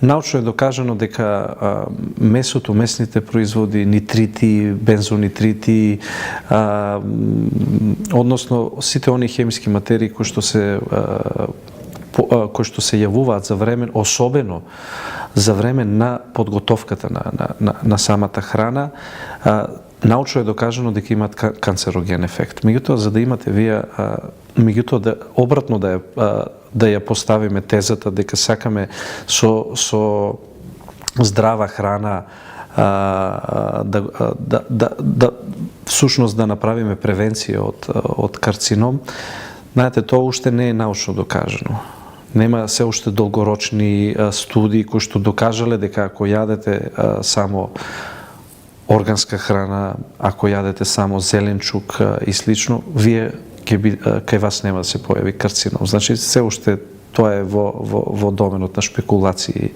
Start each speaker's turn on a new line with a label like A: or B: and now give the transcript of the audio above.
A: Научно е докажано дека месото, месните производи, нитрити, бензонитрити, односно сите они хемиски материи кои што се јавуваат за време, особено за време на подготовката на самата храна, научно е докажано дека имаат канцероген ефект. Меѓутоа, за да имате вие, обратно да ја поставиме тезата дека сакаме со здрава храна всушност да направиме превенција од карцином, знаете, тоа уште не е научно докажано. Нема се уште долгорочни студии кои што докажале дека ако јадете само органска храна, ако јадете само зеленчук и слично, вие кај вас нема да се појави карцином. Значи, се уште тоа е во доменот на шпекулации.